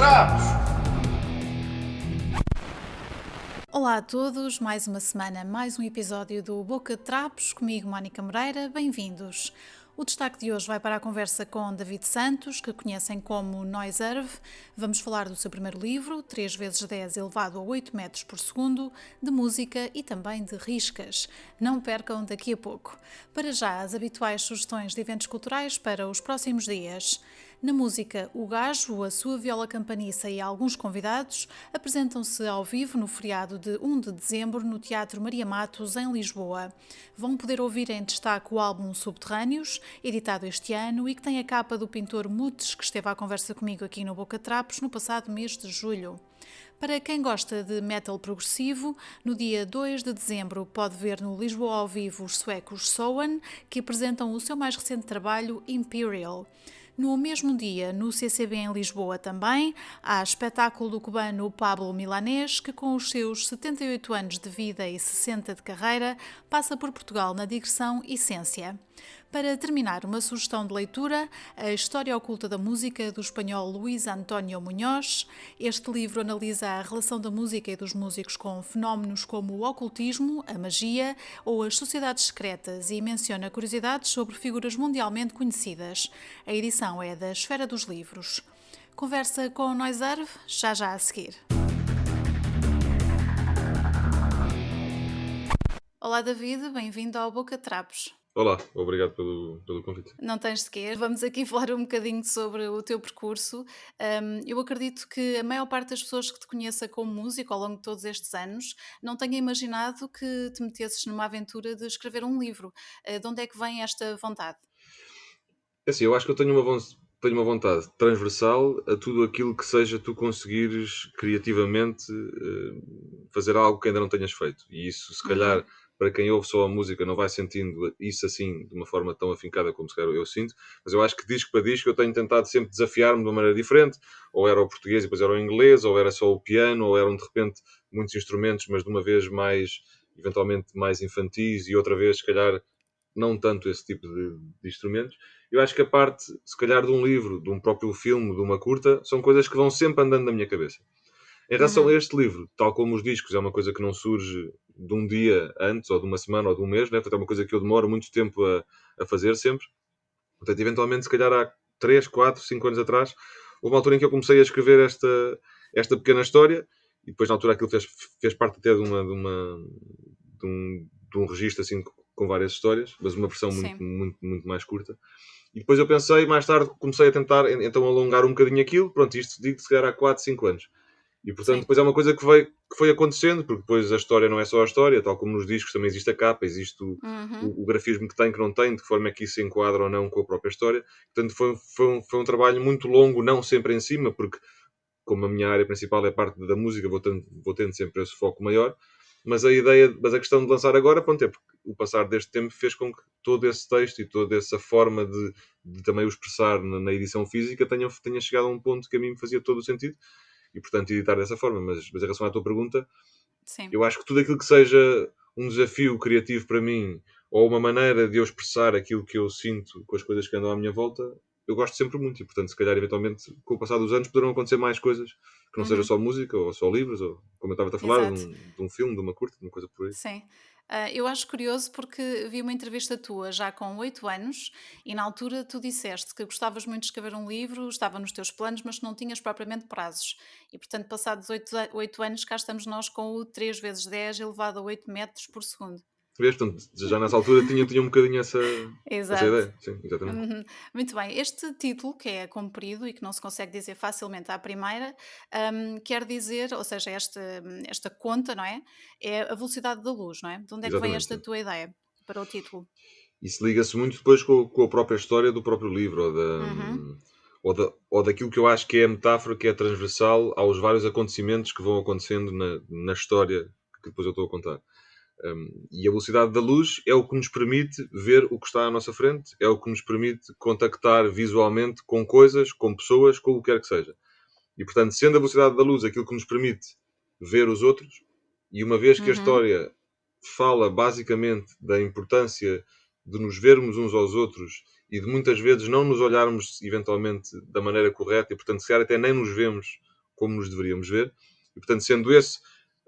Trapos! Olá a todos, mais uma semana, mais um episódio do Boca de Trapos, comigo Mónica Moreira, bem-vindos. O destaque de hoje vai para a conversa com David Santos, que conhecem como Noiserve. Vamos falar do seu primeiro livro, 3x10 elevado a 8 metros por segundo, de música e também de riscas. Não percam daqui a pouco. Para já, as habituais sugestões de eventos culturais para os próximos dias. Na música, o Gajo, a sua viola campaniça e alguns convidados apresentam-se ao vivo no feriado de 1 de dezembro no Teatro Maria Matos, em Lisboa. Vão poder ouvir em destaque o álbum Subterrâneos, editado este ano e que tem a capa do pintor Mutes, que esteve à conversa comigo aqui no Boca Trapos no passado mês de julho. Para quem gosta de metal progressivo, no dia 2 de dezembro pode ver no Lisboa ao vivo os suecos Soan, que apresentam o seu mais recente trabalho Imperial. No mesmo dia, no CCB em Lisboa também, há espetáculo do cubano Pablo Milanés, que com os seus 78 anos de vida e 60 de carreira, passa por Portugal na digressão Essência. Para terminar, uma sugestão de leitura, A História Oculta da Música, do espanhol Luís António Munhoz. Este livro analisa a relação da música e dos músicos com fenómenos como o ocultismo, a magia ou as sociedades secretas e menciona curiosidades sobre figuras mundialmente conhecidas. A edição é da Esfera dos Livros. Conversa com Noiserve, já a seguir. Olá David, bem-vindo ao Boca Trapos. Olá, obrigado pelo convite. Não tens de quê. Vamos aqui falar um bocadinho sobre o teu percurso. Eu acredito que a maior parte das pessoas que te conheça como músico ao longo de todos estes anos não tenha imaginado que te metesses numa aventura de escrever um livro. De onde é que vem esta vontade? É assim, eu acho que eu tenho uma vontade transversal a tudo aquilo que seja tu conseguires criativamente fazer algo que ainda não tenhas feito. E isso, se calhar, para quem ouve só a música, não vai sentindo isso assim de uma forma tão afincada como se calhar eu sinto. Mas eu acho que disco para disco eu tenho tentado sempre desafiar-me de uma maneira diferente. Ou era o português e depois era o inglês, ou era só o piano, ou eram de repente muitos instrumentos, mas de uma vez mais, eventualmente mais infantis e outra vez, se calhar, não tanto esse tipo de instrumentos. Eu acho que a parte, se calhar, de um livro, de um próprio filme, de uma curta, são coisas que vão sempre andando na minha cabeça. Em relação a este livro, tal como os discos, é uma coisa que não surge de um dia antes, ou de uma semana, ou de um mês, né? Portanto, é uma coisa que eu demoro muito tempo a fazer sempre. Portanto, eventualmente, se calhar há 3, 4, 5 anos atrás, houve uma altura em que eu comecei a escrever esta pequena história, e depois na altura aquilo fez parte até de um registro assim com várias histórias, mas uma versão muito, muito, muito mais curta. E depois eu pensei, mais tarde comecei a tentar então alongar um bocadinho aquilo. Pronto, isto digo se calhar há 4, 5 anos. E portanto depois é uma coisa que foi acontecendo, porque depois a história não é só a história, tal como nos discos também existe a capa, existe o grafismo que tem, que não tem, de que forma é que isso se enquadra ou não com a própria história. Portanto foi um trabalho muito longo, não sempre em cima, porque como a minha área principal é a parte da música, vou tendo sempre esse foco maior. Mas a questão de lançar agora, pronto, é porque o passar deste tempo fez com que todo esse texto e toda essa forma de também o expressar na edição física tenha chegado a um ponto que a mim me fazia todo o sentido e, portanto, editar dessa forma. Mas em relação à tua pergunta, eu acho que tudo aquilo que seja um desafio criativo para mim ou uma maneira de eu expressar aquilo que eu sinto com as coisas que andam à minha volta, eu gosto sempre muito e, portanto, se calhar, eventualmente, com o passar dos anos, poderão acontecer mais coisas que não seja só música ou só livros, ou, como eu estava a falar, de um filme, de uma curta, de uma coisa por aí. Sim. Eu acho curioso porque vi uma entrevista tua já com 8 anos e na altura tu disseste que gostavas muito de escrever um livro, estava nos teus planos, mas que não tinhas propriamente prazos. E portanto, passados 8 anos, cá estamos nós com o 3x10 elevado a 8 metros por segundo. Vês, portanto, já nessa altura tinha um bocadinho essa Exato. ideia. Sim, exatamente. Muito bem, este título, que é comprido e que não se consegue dizer facilmente à primeira, quer dizer, ou seja, esta conta, não é? É a velocidade da luz, não é? De onde é que vem Exatamente, esta sim. tua ideia para o título? Isso liga-se muito depois com a própria história do próprio livro, Uhum, ou daquilo que eu acho que é a metáfora, que é transversal aos vários acontecimentos que vão acontecendo na história que depois eu estou a contar. E a velocidade da luz é o que nos permite ver o que está à nossa frente, é o que nos permite contactar visualmente com coisas, com pessoas, com o que quer que seja. E, portanto, sendo a velocidade da luz aquilo que nos permite ver os outros, e uma vez que a uhum, história fala basicamente da importância de nos vermos uns aos outros e de muitas vezes não nos olharmos eventualmente da maneira correta e, portanto, se calhar até nem nos vemos como nos deveríamos ver. E, portanto, sendo esse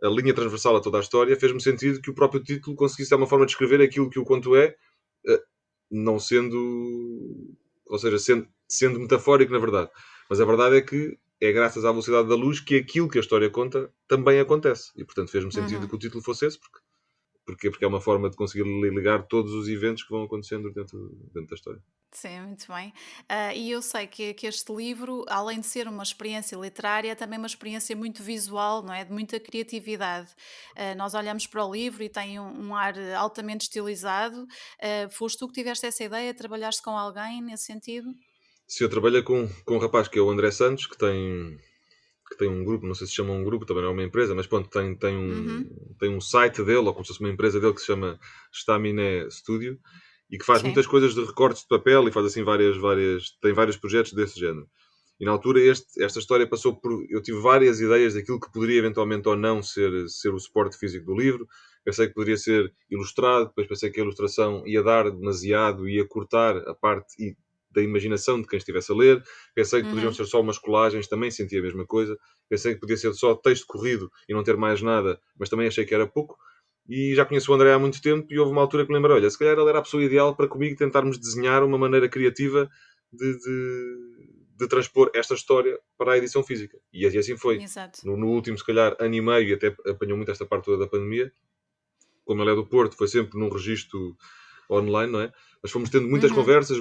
a linha transversal a toda a história, fez-me sentido que o próprio título conseguisse dar uma forma de escrever aquilo que o conto é, não sendo... Ou seja, sendo metafórico, na verdade. Mas a verdade é que é graças à velocidade da luz que aquilo que a história conta também acontece. E, portanto, fez-me sentido que o título fosse esse, porque é uma forma de conseguir ligar todos os eventos que vão acontecendo dentro da história. Sim, muito bem. E eu sei que este livro, além de ser uma experiência literária, é também uma experiência muito visual, não é? De muita criatividade. Nós olhamos para o livro e tem um ar altamente estilizado. Foste tu que tiveste essa ideia? Trabalhaste com alguém nesse sentido? Se eu trabalho com um rapaz que é o André Santos, que tem um grupo, não sei se chama um grupo, também não é uma empresa, mas pronto, Uhum. tem um site dele, ou como se fosse uma empresa dele, que se chama Staminé Studio, e que faz Sim. muitas coisas de recortes de papel e faz assim tem vários projetos desse género. E na altura esta história passou por... Eu tive várias ideias daquilo que poderia eventualmente ou não ser o suporte físico do livro. Pensei que poderia ser ilustrado, depois pensei que a ilustração ia dar demasiado, ia cortar a parte da imaginação de quem estivesse a ler. Pensei que poderiam Uhum. ser só umas colagens, também senti a mesma coisa. Pensei que podia ser só texto corrido e não ter mais nada, mas também achei que era pouco. E já conheço o André há muito tempo e houve uma altura que me lembrei, olha, se calhar ele era a pessoa ideal para comigo tentarmos desenhar uma maneira criativa de transpor esta história para a edição física. E assim foi. Exato. No último, se calhar, ano e meio, e até apanhou muito esta parte toda da pandemia, como ele é do Porto, foi sempre num registro online, não é? Mas fomos tendo muitas Uhum. conversas,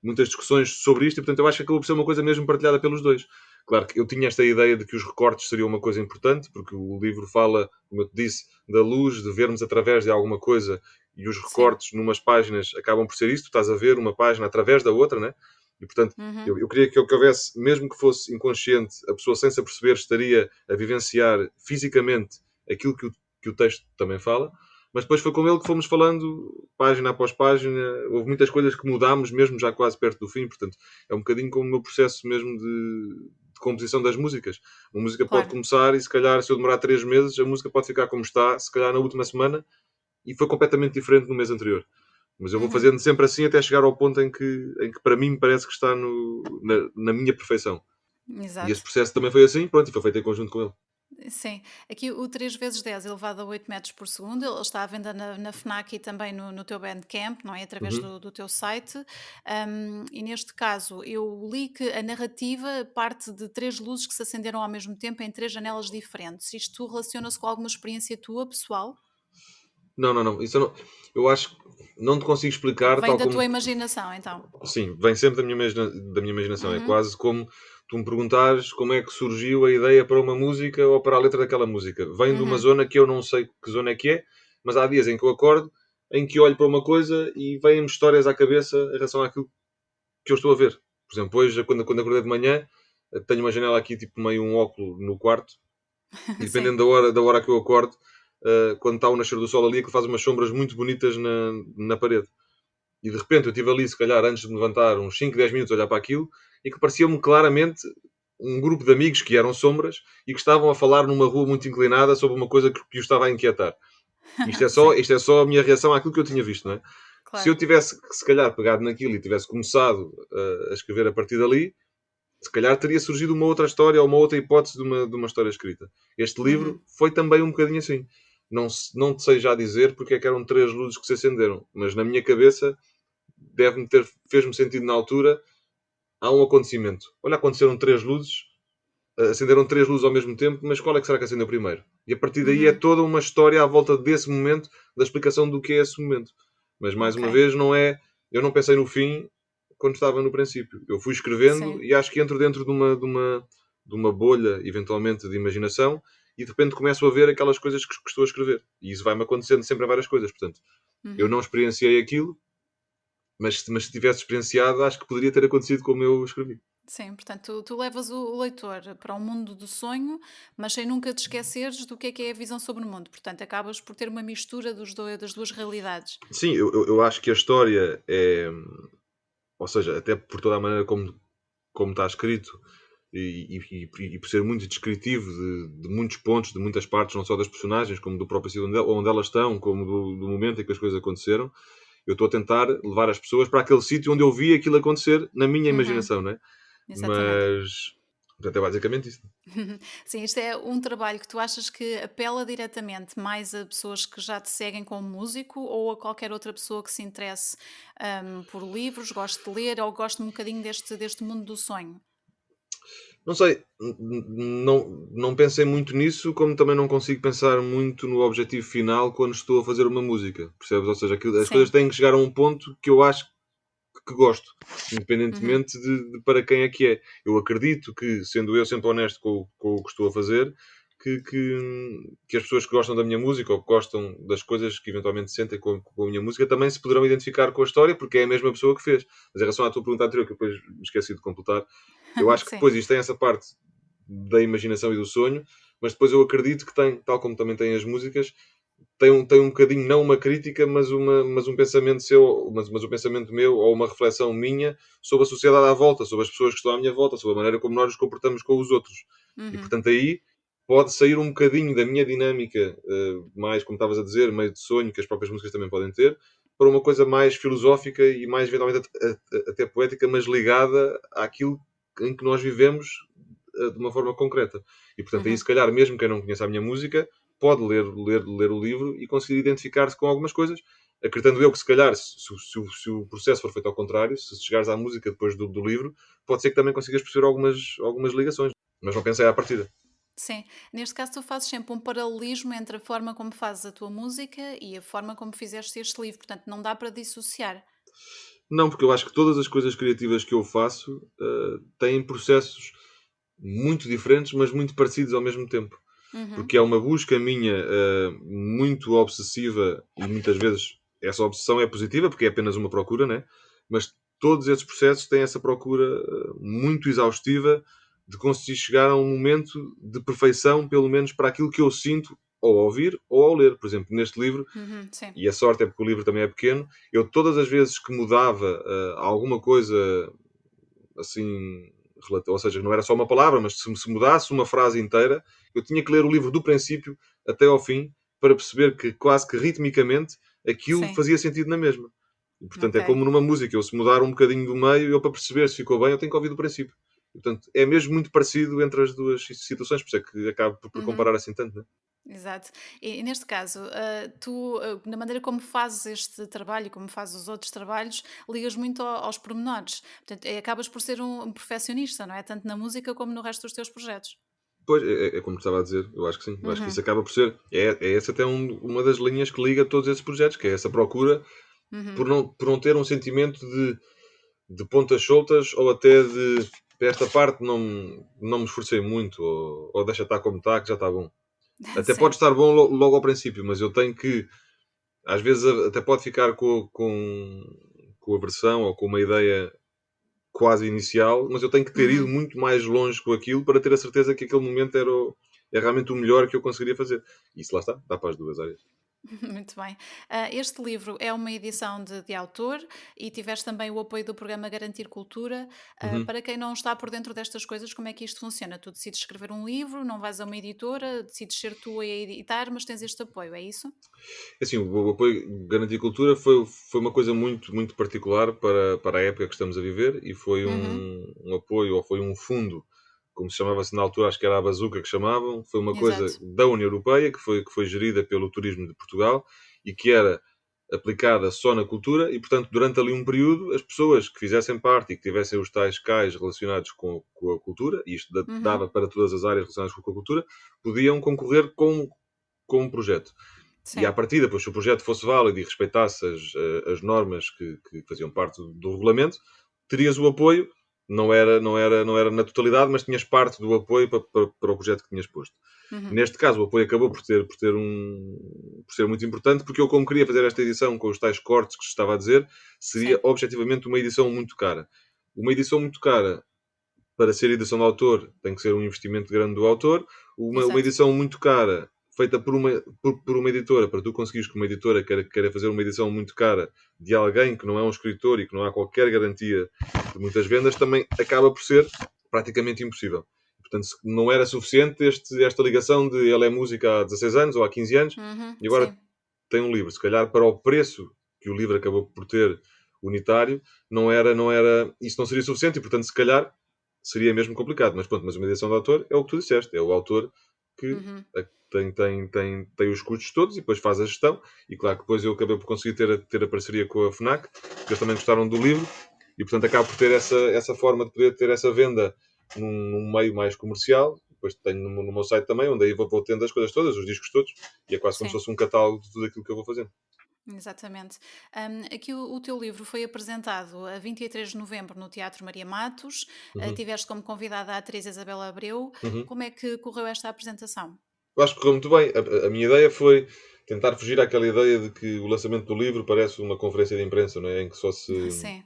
muitas discussões sobre isto, e portanto eu acho que acabou por ser uma coisa mesmo partilhada pelos dois. Claro que eu tinha esta ideia de que os recortes seriam uma coisa importante, porque o livro fala, como eu te disse, da luz, de vermos através de alguma coisa, e os Sim. recortes numas páginas acabam por ser isso, tu estás a ver uma página através da outra, né? E portanto Uhum. eu queria que houvesse, mesmo que fosse inconsciente, a pessoa sem se aperceber estaria a vivenciar fisicamente aquilo que o texto também fala, mas depois foi com ele que fomos falando, página após página, houve muitas coisas que mudámos, mesmo já quase perto do fim, portanto, é um bocadinho como o meu processo mesmo de composição das músicas. Uma música pode Claro. começar e, se calhar, se eu demorar 3 meses, a música pode ficar como está, se calhar na última semana, e foi completamente diferente no mês anterior. Mas eu vou Uhum. fazendo sempre assim até chegar ao ponto em que para mim me parece que está na minha perfeição. E esse Exato. processo também foi assim, pronto, e foi feito em conjunto com ele. Sim, aqui o 3 vezes 10 elevado a 8 metros por segundo, ele está à venda na FNAC e também no teu Bandcamp, não é? Através Uhum. do teu site. E neste caso, eu li que a narrativa parte de três luzes que se acenderam ao mesmo tempo em três janelas diferentes. Isto relaciona-se com alguma experiência tua, pessoal? Não, não, não. Isso eu acho que não te consigo explicar Vem tal da como. tua imaginação, então. Sim, vem sempre da minha imaginação. É Uhum, quase como tu me perguntares como é que surgiu a ideia para uma música ou para a letra daquela música. Vem de uma uhum, zona que eu não sei que zona é, mas há dias em que eu acordo, em que olho para uma coisa e vêm-me histórias à cabeça em relação àquilo que eu estou a ver. Por exemplo, hoje, quando acordei de manhã, tenho uma janela aqui, tipo meio um óculo no quarto, e sim. dependendo da hora que eu acordo, quando está o nascer do sol ali, aquilo faz umas sombras muito bonitas na parede. E de repente eu estive ali, se calhar, antes de me levantar, uns 5 10 minutos a olhar para aquilo, e que parecia-me claramente um grupo de amigos que eram sombras e que estavam a falar numa rua muito inclinada sobre uma coisa que os estava a inquietar. Isto é só, Sim, isto é só a minha reação àquilo que eu tinha visto, não é? Se eu claro. tivesse, se calhar, pegado naquilo e tivesse começado a escrever a partir dali, se calhar teria surgido uma outra história ou uma outra hipótese de uma história escrita. Este Uhum, livro foi também um bocadinho assim. Não te sei já dizer porque é que eram três luzes que se acenderam, mas na minha cabeça fez-me sentido na altura, há um acontecimento. Olha, aconteceram três luzes, acenderam três luzes ao mesmo tempo, mas qual é que será que acendeu primeiro? E a partir daí é uhum, toda uma história à volta desse momento, da explicação do que é esse momento. Mas mais ok. uma vez, não é. Eu não pensei no fim quando estava no princípio. Eu fui escrevendo Sim. e acho que entro dentro de uma bolha, eventualmente, de imaginação e de repente começo a ver aquelas coisas que estou a escrever. E isso vai-me acontecendo sempre a várias coisas. Portanto, eu Uhum. não experienciei aquilo, mas se tivesse experienciado, acho que poderia ter acontecido como eu escrevi. Sim, portanto, tu levas o leitor para um mundo do sonho, mas sem nunca te esqueceres do que é a visão sobre o mundo. Portanto, acabas por ter uma mistura das duas realidades. Sim, eu acho que a história é. Ou seja, até por toda a maneira como está escrito e por ser muito descritivo de muitos pontos, de muitas partes, não só das personagens, como do próprio sítio onde elas estão, como do momento em que as coisas aconteceram, eu estou a tentar levar as pessoas para aquele sítio onde eu vi aquilo acontecer na minha Uhum, imaginação, né? exatamente. Mas Portanto, é basicamente isso. Sim, isto é um trabalho que tu achas que apela diretamente mais a pessoas que já te seguem como músico ou a qualquer outra pessoa que se interesse, por livros, goste de ler ou goste um bocadinho deste mundo do sonho? Não sei, não pensei muito nisso, como também não consigo pensar muito no objetivo final quando estou a fazer uma música, percebes? Ou seja, as coisas Sim. têm que chegar a um ponto que eu acho que gosto, Uhum. independentemente de para quem é que é. Eu acredito que, sendo eu sempre honesto com o que estou a fazer, que as pessoas que gostam da minha música ou que gostam das coisas que eventualmente sentem com a minha música também se poderão identificar com a história, porque é a mesma pessoa que fez. Mas em relação à tua pergunta anterior, que eu depois me esqueci de completar, eu acho que Sim. depois isto tem essa parte da imaginação e do sonho, mas depois eu acredito que tem, tal como também tem as músicas, tem um bocadinho, não uma crítica, mas um pensamento seu, mas um pensamento meu ou uma reflexão minha sobre a sociedade à volta, sobre as pessoas que estão à minha volta, sobre a maneira como nós nos comportamos com os outros. E Uhum. portanto aí pode sair um bocadinho da minha dinâmica, mais, como estavas a dizer, meio de sonho, que as próprias músicas também podem ter, para uma coisa mais filosófica e mais eventualmente até poética, mas ligada àquilo em que nós vivemos de uma forma concreta. E portanto aí Uhum. se calhar, mesmo quem não conheça a minha música, pode ler o livro e conseguir identificar-se com algumas coisas, acreditando eu que se calhar, se o processo for feito ao contrário, se chegares à música depois do livro, pode ser que também consigas perceber algumas ligações. Mas não pensei à partida. Sim. Neste caso, tu fazes sempre um paralelismo entre a forma como fazes a tua música e a forma como fizeste este livro, portanto, não dá para dissociar. Não, porque eu acho que todas as coisas criativas que eu faço têm processos muito diferentes, mas muito parecidos ao mesmo tempo. Uhum. Porque é uma busca minha muito obsessiva e muitas vezes essa obsessão é positiva porque é apenas uma procura, né? Mas todos esses processos têm essa procura muito exaustiva de conseguir chegar a um momento de perfeição, pelo menos para aquilo que eu sinto ao ouvir ou ao ler. Por exemplo, neste livro, Uhum. Sim. e a sorte é porque o livro também é pequeno, eu todas as vezes que mudava alguma coisa assim, ou seja, não era só uma palavra, mas se mudasse uma frase inteira, eu tinha que ler o livro do princípio até ao fim para perceber que quase que ritmicamente aquilo Sim. fazia sentido na mesma. E, portanto, Ok. é como numa música, eu se mudar um bocadinho do meio, eu para perceber se ficou bem, eu tenho que ouvir do princípio. E, portanto, é mesmo muito parecido entre as duas situações, por isso é que acabo por Uhum. comparar assim tanto, né? Exato. E neste caso, tu, na maneira como fazes este trabalho e como fazes os outros trabalhos, ligas muito aos pormenores. Portanto, acabas por ser um perfeccionista, não é? Tanto na música como no resto dos teus projetos. Pois, é como estava a dizer, eu acho que sim. Eu acho que Uhum. isso acaba por ser. É essa até uma das linhas que liga todos esses projetos, que é essa procura Uhum. por não ter um sentimento de pontas soltas ou até de para esta parte não me esforcei muito ou deixa estar como está que já está bom. Até pode Sim. estar bom logo ao princípio, mas eu tenho que, às vezes até pode ficar com a versão ou com uma ideia quase inicial, mas eu tenho que ter ido Uhum. muito mais longe com aquilo para ter a certeza que aquele momento é realmente o melhor que eu conseguiria fazer. E isso lá está, dá para as duas áreas. Muito bem. Este livro é uma edição de autor e tiveste também o apoio do programa Garantir Cultura. Uhum. Para quem não está por dentro destas coisas, como é que isto funciona? Tu decides escrever um livro, não vais a uma editora, decides ser tu a editar, mas tens este apoio, é isso? Assim, o apoio Garantia Cultura foi uma coisa muito particular para a época que estamos a viver e foi Uhum. um apoio, ou foi um fundo, como se chamava-se na altura, acho que era a Bazuca que chamavam, foi uma coisa Exato. da União Europeia, que foi gerida pelo Turismo de Portugal e que era aplicada só na cultura e, portanto, durante ali um período, as pessoas que fizessem parte e que tivessem os tais CAIs relacionados com a cultura, e isto Uhum. dava para todas as áreas relacionadas com a cultura, podiam concorrer com um projeto. E à Sim. partida, pois, se o projeto fosse válido e respeitasse as normas que faziam parte do regulamento, terias o apoio, não era na totalidade, mas tinhas parte do apoio para o projeto que tinhas posto. Uhum. Neste caso, o apoio acabou por ser muito importante, porque eu, como queria fazer esta edição com os tais cortes que estava a dizer, seria Sim. objetivamente uma edição muito cara. Uma edição muito cara, para ser edição de autor, tem que ser um investimento grande do autor. Uma Exato. edição muito cara, feita por uma editora, para tu conseguires que uma editora queira fazer uma edição muito cara de alguém que não é um escritor e que não há qualquer garantia de muitas vendas, também acaba por ser praticamente impossível. Portanto, não era suficiente esta ligação de ele é música há 16 anos ou há 15 anos Uhum. e agora Sim. tem um livro. Se calhar, para o preço que o livro acabou por ter unitário, isso não seria suficiente e, portanto, se calhar seria mesmo complicado. Mas pronto, mas uma edição de autor é o que tu disseste, é o autor que tem os custos todos e depois faz a gestão. E claro que depois eu acabei por conseguir ter a parceria com a FNAC, porque eles também gostaram do livro, e portanto acabo por ter essa forma de poder ter essa venda num meio mais comercial. Depois tenho no meu site também, onde aí vou tendo as coisas todas, os discos todos, e é quase como se Sim. fosse um catálogo de tudo aquilo que eu vou fazendo. Exatamente. Aqui o teu livro foi apresentado a 23 de novembro no Teatro Maria Matos. Uhum. Tiveste como convidada a atriz Isabela Abreu. Uhum. Como é que correu esta apresentação? Eu acho que correu muito bem. A minha ideia foi tentar fugir àquela ideia de que o lançamento do livro parece uma conferência de imprensa, não é? Em que só se. Sim.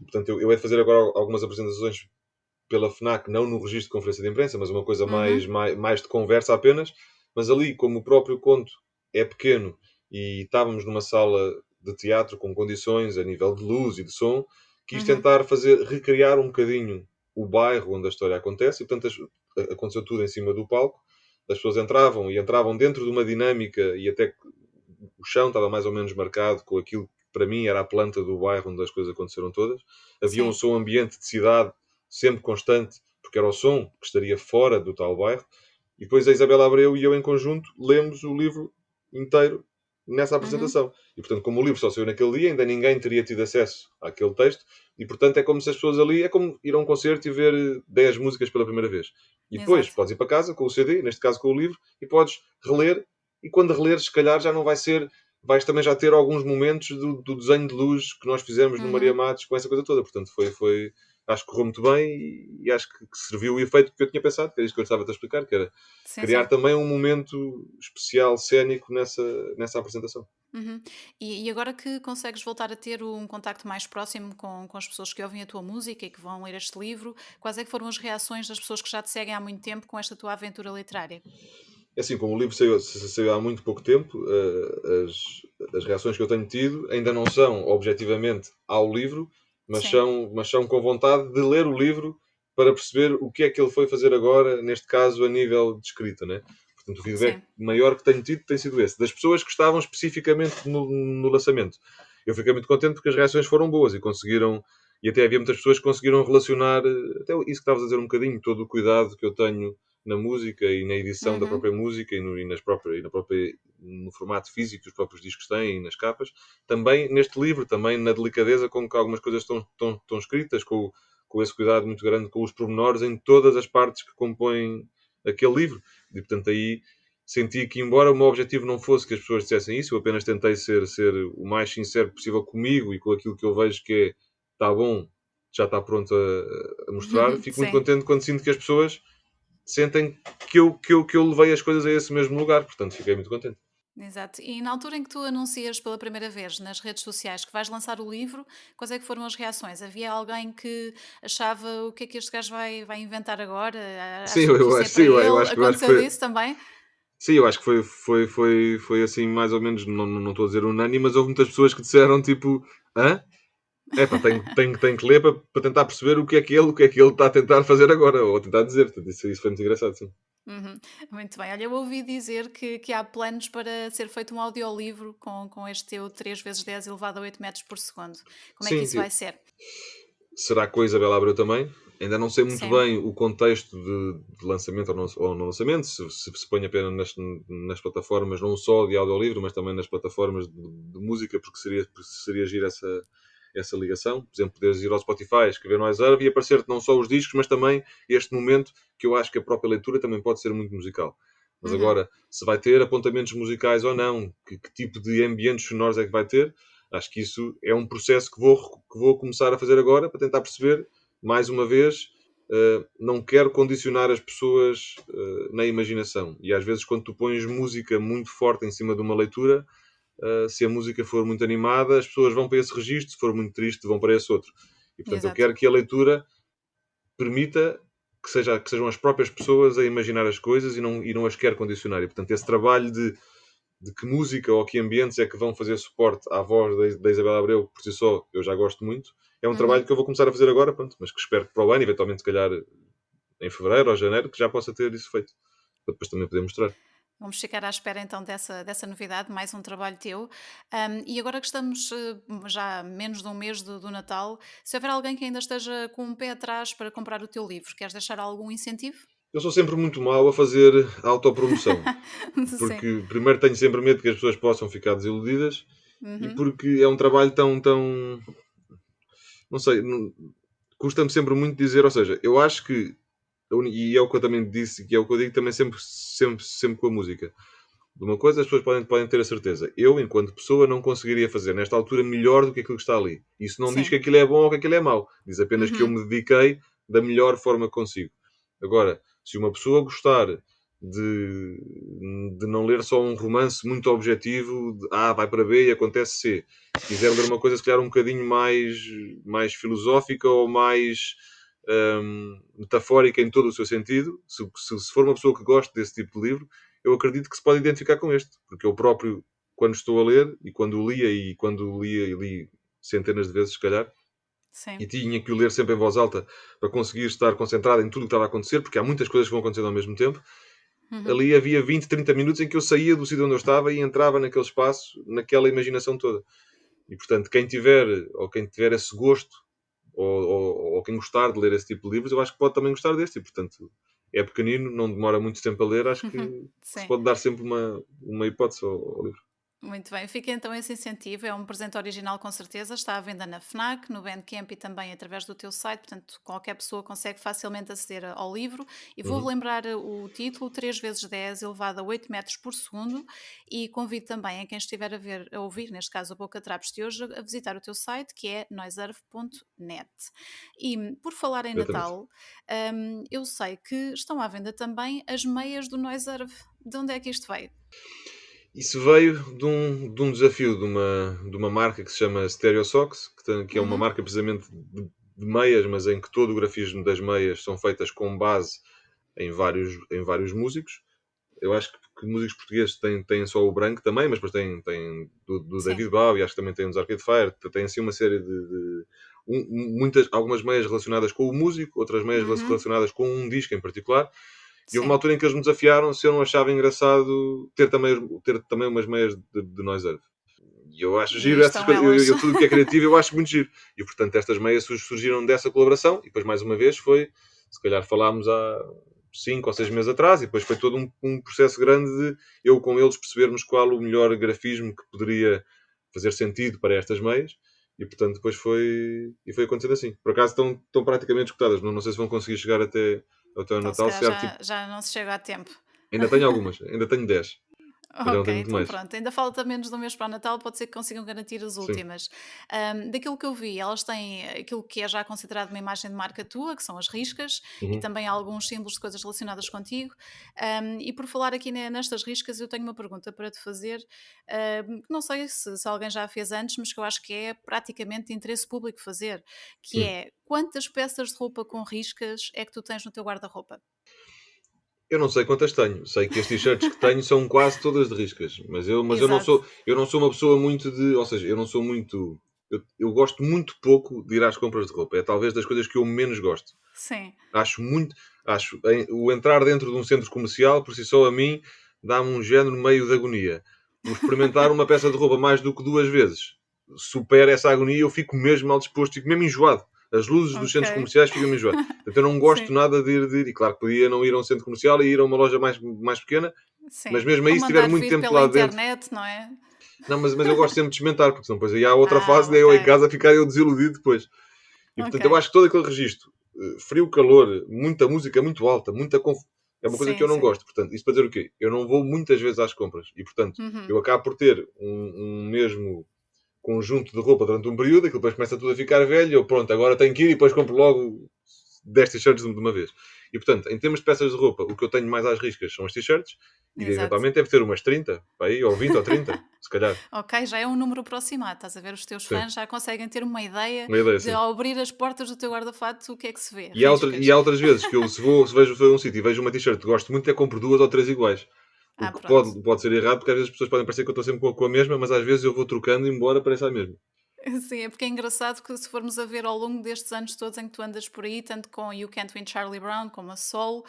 Portanto, eu hei de fazer agora algumas apresentações pela FNAC, não no registro de conferência de imprensa, mas uma coisa Uhum. mais de conversa apenas. Mas ali, como o próprio conto é pequeno e estávamos numa sala de teatro com condições a nível de luz e de som, quis Uhum. tentar recriar um bocadinho o bairro onde a história acontece, e portanto aconteceu tudo em cima do palco. As pessoas entravam dentro de uma dinâmica, e até que o chão estava mais ou menos marcado com aquilo que para mim era a planta do bairro onde as coisas aconteceram todas. Havia um Sim. som ambiente de cidade sempre constante, porque era o som que estaria fora do tal bairro. E depois a Isabela Abreu e eu em conjunto lemos o livro inteiro nessa Uhum. apresentação. E portanto, como o livro só saiu naquele dia, ainda ninguém teria tido acesso àquele texto, e portanto é como se as pessoas ali, é como ir a um concerto e ver 10 músicas pela primeira vez. E depois Exato. podes ir para casa com o CD, neste caso com o livro, e podes reler, e quando releres, se calhar já não vai ser. Vais também já ter alguns momentos do desenho de luz que nós fizemos no Maria Uhum. Matos com essa coisa toda. Portanto, acho que correu muito bem, e acho que serviu o efeito que eu tinha pensado, que era isso que eu estava a explicar, que era Sim, criar sim. também um momento especial, cénico nessa apresentação. Uhum. E agora que consegues voltar a ter um contacto mais próximo com as pessoas que ouvem a tua música e que vão ler este livro, quais é que foram as reações das pessoas que já te seguem há muito tempo com esta tua aventura literária? É assim, como o livro saiu há muito pouco tempo, as reações que eu tenho tido ainda não são objetivamente ao livro, Sim, mas são com vontade de ler o livro para perceber o que é que ele foi fazer agora, neste caso a nível de escrita, né? Portanto, o feedback sim. maior que tenho tido tem sido esse, das pessoas que estavam especificamente no lançamento. Eu fiquei muito contente porque as reações foram boas e até havia muitas pessoas que conseguiram relacionar, até isso que estavas a dizer um bocadinho, todo o cuidado que eu tenho na música e na edição da Uhum. própria música no formato físico que os próprios discos têm e nas capas. Também neste livro, também na delicadeza com que algumas coisas estão escritas, com esse cuidado muito grande com os pormenores em todas as partes que compõem aquele livro. E portanto aí senti que, embora o meu objetivo não fosse que as pessoas dissessem isso, eu apenas tentei ser o mais sincero possível comigo e com aquilo que eu vejo que é, está bom, já está pronto a mostrar. Fico muito Sim, contente quando sinto que as pessoas sentem que eu levei as coisas a esse mesmo lugar. Portanto, fiquei muito contente. exato. E na altura em que tu anuncias pela primeira vez nas redes sociais que vais lançar o livro, quais é que foram as reações? Havia alguém que achava o que é que este gajo vai inventar agora? Sim, Achou que isso é sim, para eu ele? acho, eu acho que Aconteceu foi. disso também? Sim, eu acho que foi assim, mais ou menos, não estou a dizer unânime, mas houve muitas pessoas que disseram tipo, hã? Epá, tenho que ler para tentar perceber o que é que ele está a tentar fazer agora, ou a tentar dizer. Portanto, isso foi muito engraçado, sim. Uhum. Muito bem. Olha, eu ouvi dizer que há planos para ser feito um audiolivro com este teu 3 vezes 10 elevado a 8 metros por segundo. Como é que Sim, isso vai ser? será que com a Isabela Abreu também? Ainda não sei muito Sim. bem o contexto de lançamento ou não lançamento, se põe apenas nas plataformas, não só de audiolivro, mas também nas plataformas de música, porque seria giro essa ligação. Por exemplo, poderes ir ao Spotify, escrever no iServe e aparecer-te não só os discos, mas também este momento que eu acho que a própria leitura também pode ser muito musical. Mas Uhum. agora, se vai ter apontamentos musicais ou não, que tipo de ambientes sonoros é que vai ter, acho que isso é um processo que vou começar a fazer agora para tentar perceber, mais uma vez, não quero condicionar as pessoas na imaginação. E às vezes, quando tu pões música muito forte em cima de uma leitura, se a música for muito animada, as pessoas vão para esse registro, se for muito triste, vão para esse outro. E portanto, eu Exato. quero que a leitura permita que sejam as próprias pessoas a imaginar as coisas e não as quero condicionar. E portanto, esse trabalho de que música ou que ambientes é que vão fazer suporte à voz da Isabel Abreu, por si só, eu já gosto muito. É um trabalho Uhum. que eu vou começar a fazer agora, pronto, mas que espero que para o ano, eventualmente, se calhar em fevereiro ou janeiro, que já possa ter isso feito. Para depois também poder mostrar. Vamos ficar à espera então dessa novidade, mais um trabalho teu. E agora que estamos já a menos de um mês do Natal, se houver alguém que ainda esteja com um pé atrás para comprar o teu livro, queres deixar algum incentivo? Eu sou sempre muito mau a fazer autopromoção, Sim. porque primeiro tenho sempre medo que as pessoas possam ficar desiludidas e Uhum. porque é um trabalho tão, não sei, custa-me sempre muito dizer, ou seja, eu acho que, e é o que eu também disse, que é o que eu digo também sempre com a música. De uma coisa as pessoas podem ter a certeza. Eu, enquanto pessoa, não conseguiria fazer nesta altura melhor do que aquilo que está ali. Isso não diz Sim. que aquilo é bom ou que aquilo é mau. Diz apenas que eu Uhum. me dediquei da melhor forma que consigo. Agora, se uma pessoa gostar de não ler só um romance muito objetivo, de A vai para B e acontece C. Se quiser ler uma coisa, se calhar um bocadinho mais filosófica ou mais metafórica em todo o seu sentido, se for uma pessoa que gosta desse tipo de livro, eu acredito que se pode identificar com este, porque eu próprio, quando estou a ler, e quando lia e li centenas de vezes, se calhar, Sim. e tinha que o ler sempre em voz alta para conseguir estar concentrado em tudo o que estava a acontecer, porque há muitas coisas que vão acontecendo ao mesmo tempo. Uhum. Ali havia 20, 30 minutos em que eu saía do sítio onde eu estava e entrava naquele espaço, naquela imaginação toda. E, portanto, quem tiver esse gosto, ou quem gostar de ler esse tipo de livros, eu acho que pode também gostar deste. E, portanto, é pequenino, não demora muito tempo a ler, acho que se Sim. pode dar sempre uma hipótese ao livro. Muito bem, fica então esse incentivo, é um presente original com certeza, está à venda na FNAC, no Bandcamp e também através do teu site, portanto qualquer pessoa consegue facilmente aceder ao livro e vou Uhum. relembrar o título, 3 vezes 10 elevado a 8 metros por segundo e convido também a quem estiver a ouvir, neste caso a Boca Trapos de hoje, a visitar o teu site que é noiserve.net. E por falar em Exatamente. Natal, eu sei que estão à venda também as meias do Noiserve, de onde é que isto veio? Isso veio de um desafio de uma marca que se chama Stereo Socks, que é uma Uhum, marca precisamente de meias, mas em que todo o grafismo das meias são feitas com base em vários músicos. Eu acho que músicos portugueses têm só o branco também, mas depois tem do sim. David Bowie, acho que também tem dos Arcade Fire, tem assim uma série algumas meias relacionadas com o músico, outras meias Uhum. relacionadas com um disco em particular. E houve uma Sim. altura em que eles me desafiaram se eu não achava engraçado ter também umas meias de Noise Earth. E eu acho E aí giro essas estão coisas. elas. Tudo o que é criativo eu acho muito giro. E portanto estas meias surgiram dessa colaboração. E depois mais uma vez se calhar falámos há 5 ou 6 meses atrás. E depois foi todo um processo grande de eu com eles percebermos qual o melhor grafismo que poderia fazer sentido para estas meias. E portanto depois foi acontecendo assim. Por acaso estão praticamente escutadas. Não sei se vão conseguir chegar até o Então, se Natal. calhar Se calhar, tipo, já não se chega a tempo. ainda tenho algumas. Ainda tenho 10. Mas já não Ok, tenho muito então mais. pronto, ainda falta menos de um mês para o Natal, pode ser que consigam garantir as Sim. últimas. Daquilo que eu vi, elas têm aquilo que é já considerado uma imagem de marca tua, que são as riscas, e Uhum. também alguns símbolos de coisas relacionadas contigo. E por falar aqui nestas riscas, eu tenho uma pergunta para te fazer, que não sei se alguém já a fez antes, mas que eu acho que é praticamente de interesse público fazer, que Hum. é quantas peças de roupa com riscas é que tu tens no teu guarda-roupa? Eu não sei quantas tenho. Sei que as t-shirts que tenho são quase todas de riscas. Mas eu não Exato, sou, eu não sou uma pessoa muito de. Ou seja, eu não sou muito. Eu gosto muito pouco de ir às compras de roupa. É talvez das coisas que eu menos gosto. sim. Acho muito. O entrar dentro de um centro comercial, por si só, a mim, dá-me um género meio de agonia. O experimentar uma peça de roupa mais do que 2 vezes supera essa agonia e eu fico mesmo mal disposto, fico mesmo enjoado. As luzes dos Ok. centros comerciais ficam-me enjoado. Portanto, eu não gosto Sim. nada de ir. E claro que podia não ir a um centro comercial e ir a uma loja mais pequena, mas Sim, mesmo ou aí, se tiver mandar muito vir tempo pela lá dentro. internet, não é? Não, mas eu gosto sempre de experimentar, porque senão depois aí há outra Ah, fase, daí ok, eu em casa ficar eu desiludido depois. E portanto, eu ok. acho que todo aquele registro, frio, calor, muita música muito alta, é uma coisa que Sim, eu não sim. gosto. Portanto, isso para dizer o quê? Eu não vou muitas vezes às compras. E portanto, Uhum. eu acabo por ter um mesmo conjunto de roupa durante um período, aquilo depois começa tudo a ficar velho, eu pronto, agora tenho que ir e depois compro logo 10 t-shirts de uma vez. E portanto, em termos de peças de roupa, o que eu tenho mais às riscas são as t-shirts, e Exato. eventualmente deve ter umas 30, para aí, ou 20 ou 30, se calhar. Ok, já é um número aproximado, estás a ver? Os teus Sim, fãs já conseguem ter uma ideia uma ideia de assim. ao abrir as portas do teu guarda-fato o que é que se vê? E há Riscas. outras vezes que eu, se vejo a um sítio e vejo uma t-shirt que gosto muito, é compro 2 ou 3 iguais. O Ah, que pronto. pode ser errado, porque às vezes as pessoas podem parecer que eu estou sempre com a mesma, mas às vezes eu vou trocando e embora pareça a mesma. Sim, é porque é engraçado que se formos a ver ao longo destes anos todos em que tu andas por aí, tanto com You Can't Win Charlie Brown como a Soul,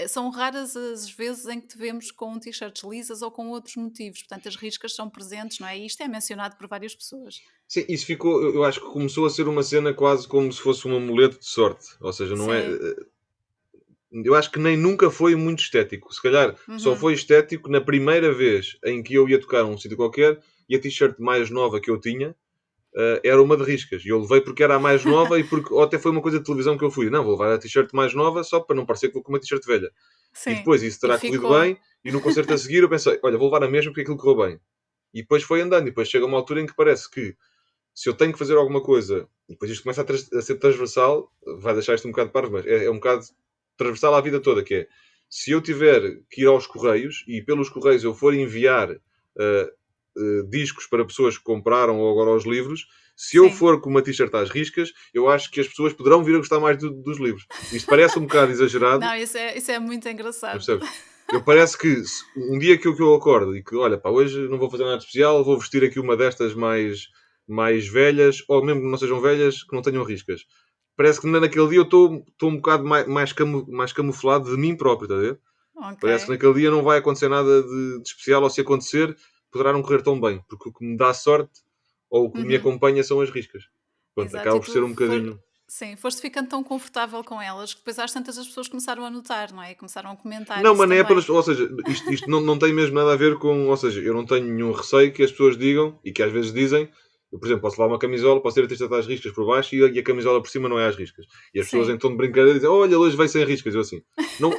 são raras as vezes em que te vemos com t-shirts lisas ou com outros motivos. Portanto, as riscas são presentes, não é? E isto é mencionado por várias pessoas. Sim, isso ficou, eu acho que começou a ser uma cena quase como se fosse um amuleto de sorte. Ou seja, não é. Sim. Eu acho que nem nunca foi muito estético. Se calhar só Uhum. foi estético na primeira vez em que eu ia tocar a um sítio qualquer e a t-shirt mais nova que eu tinha era uma de riscas. E eu levei porque era a mais nova e porque ou até foi uma coisa de televisão que eu fui. Não, vou levar a t-shirt mais nova só para não parecer que vou com uma t-shirt velha. E Sim. depois isso E terá corrido ficou. bem e no concerto a seguir eu pensei, olha, vou levar a mesma porque aquilo correu bem. E depois foi andando e depois chega uma altura em que parece que se eu tenho que fazer alguma coisa e depois isto começa a ser transversal, vai deixar isto um bocado parvo, mas é um bocado transversal à vida toda, que é se eu tiver que ir aos correios e pelos correios eu for enviar discos para pessoas que compraram ou agora os livros, se eu Sim. for com uma t-shirt às riscas, eu acho que as pessoas poderão vir a gostar mais dos livros. Isto parece um bocado exagerado, Não, isso é muito mas engraçado. percebes? Eu parece que um dia que eu acordo e que, olha, pá, hoje não vou fazer nada de especial, vou vestir aqui uma destas mais velhas, ou mesmo que não sejam velhas, que não tenham riscas. Parece que naquele dia eu estou um bocado mais camuflado de mim próprio, está a ver? Ok. Parece que naquele dia não vai acontecer nada de especial, ou se acontecer, poderá não correr tão bem, porque o que me dá sorte ou o que me Uhum. acompanha são as riscas. Pronto, Exato. acaba E por ser tu um bocadinho. sim, foste ficando tão confortável com elas que depois às tantas as pessoas começaram a notar, não é? Começaram a comentar Não, isso mas nem é também. pelas. Ou seja, isto não tem mesmo nada a ver com. Ou seja, eu não tenho nenhum receio que as pessoas digam e que às vezes dizem. Eu, por exemplo, posso levar uma camisola, posso ter a testa às riscas por baixo e a camisola por cima não é às riscas. E as pessoas em Sim. tom de brincadeira dizem: Olha, hoje vai sem riscas. Eu assim.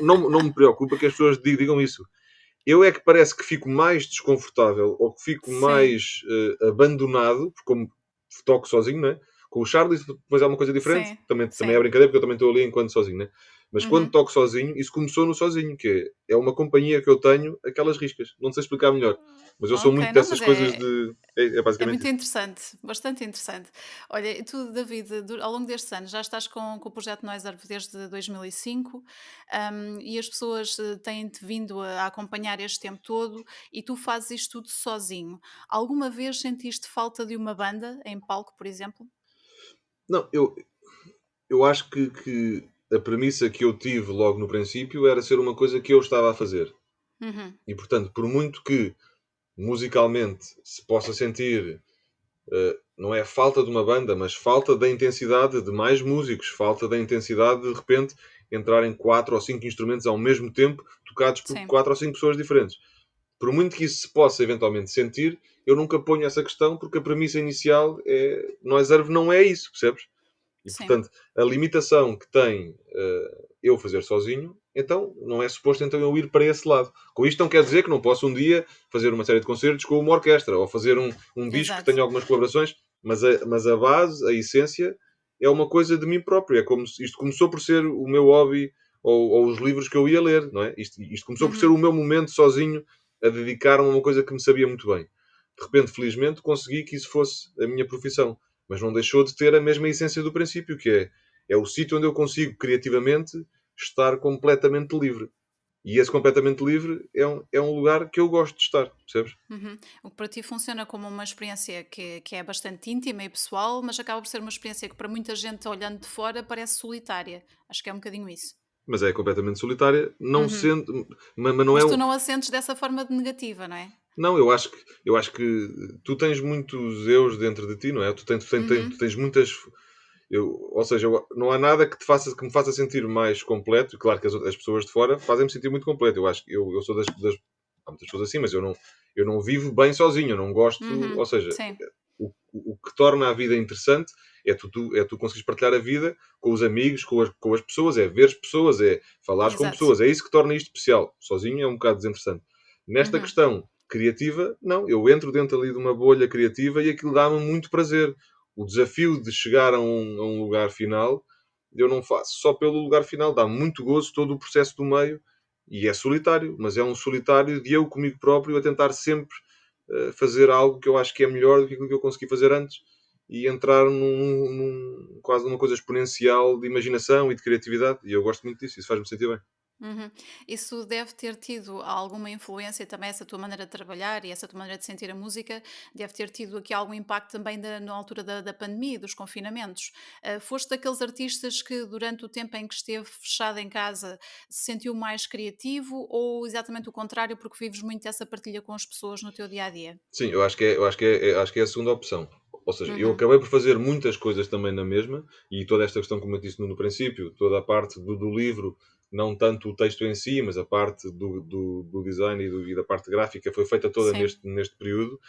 Não me preocupa que as pessoas digam isso. Eu é que parece que fico mais desconfortável ou que fico Sim. mais abandonado, porque como toco sozinho, né? Com o Charlie, depois é uma coisa diferente. Sim. Também é Sim. brincadeira, porque eu também estou ali enquanto sozinho, né? Mas quando Uhum. toco sozinho, isso começou no sozinho, que é uma companhia que eu tenho, aquelas riscas. Não sei explicar melhor. Mas eu sou Ok, muito não, dessas mas coisas é, de. É é basicamente muito isso. interessante, bastante interessante. Olha, e tu, David, ao longo destes anos, já estás com o projeto Noiserve desde 2005, e as pessoas têm-te vindo a acompanhar este tempo todo e tu fazes isto tudo sozinho. Alguma vez sentiste falta de uma banda em palco, por exemplo? Não, eu acho que a premissa que eu tive logo no princípio era ser uma coisa que eu estava a fazer. Uhum. E portanto, por muito que musicalmente se possa sentir, não é falta de uma banda, mas falta da intensidade de mais músicos, falta da intensidade de repente entrarem quatro ou cinco instrumentos ao mesmo tempo, tocados por Sim, quatro ou cinco pessoas diferentes. Por muito que isso se possa eventualmente sentir, eu nunca ponho essa questão porque a premissa inicial é Noiserve não é isso, percebes? E sim. portanto, a limitação que tem eu fazer sozinho, então não é suposto então eu ir para esse lado. Com isto não quer dizer que não posso um dia fazer uma série de concertos com uma orquestra ou fazer um disco que Exato. tenha algumas colaborações, mas a base, a essência, é uma coisa de mim próprio. É como se isto começou por ser o meu hobby ou os livros que eu ia ler, não é? Isto começou por ser Uhum. o meu momento sozinho a dedicar-me a uma coisa que me sabia muito bem. De repente, felizmente, consegui que isso fosse a minha profissão, mas não deixou de ter a mesma essência do princípio, que é o sítio onde eu consigo criativamente estar completamente livre. E esse completamente livre é um lugar que eu gosto de estar, percebes? Uhum. O que para ti funciona como uma experiência que é bastante íntima e pessoal, mas acaba por ser uma experiência que para muita gente olhando de fora parece solitária. Acho que é um bocadinho isso. Mas é completamente solitária, não Uhum. sendo. Mas não é. Mas tu não a sentes dessa forma de negativa, não é? Não, eu acho que tu tens muitos eus dentro de ti, não é? Tu tens Uhum. muitas. Ou seja, não há nada que me faça sentir mais completo. Claro que as pessoas de fora fazem-me sentir muito completo. Eu acho que eu sou há muitas pessoas assim, mas eu não vivo bem sozinho. Eu não gosto. Ou Uhum. seja, Sim, o que torna a vida interessante é tu conseguires partilhar a vida com os amigos, com as pessoas, é ver as pessoas, é falares com exato. pessoas. É isso que torna isto especial. Sozinho é um bocado desinteressante. Nesta Uhum. questão criativa, não. Eu entro dentro ali de uma bolha criativa e aquilo dá-me muito prazer. O desafio de chegar a um lugar final, eu não faço só pelo lugar final. Dá muito gozo todo o processo do meio e é solitário, mas é um solitário de eu comigo próprio a tentar sempre fazer algo que eu acho que é melhor do que aquilo que eu consegui fazer antes e entrar quase numa coisa exponencial de imaginação e de criatividade. E eu gosto muito disso, isso faz-me sentir bem. Uhum. Isso deve ter tido alguma influência também, essa tua maneira de trabalhar e essa tua maneira de sentir a música, deve ter tido aqui algum impacto também na altura da pandemia e dos confinamentos. Foste daqueles artistas que durante o tempo em que esteve fechado em casa se sentiu mais criativo ou exatamente o contrário, porque vives muito essa partilha com as pessoas no teu dia a dia? Sim, eu acho que é a segunda opção. Ou seja, eu Uhum. acabei por fazer muitas coisas também na mesma, e toda esta questão, como eu disse no princípio, toda a parte do livro, não tanto o texto em si, mas a parte do design e da parte gráfica foi feita toda Sim, neste período.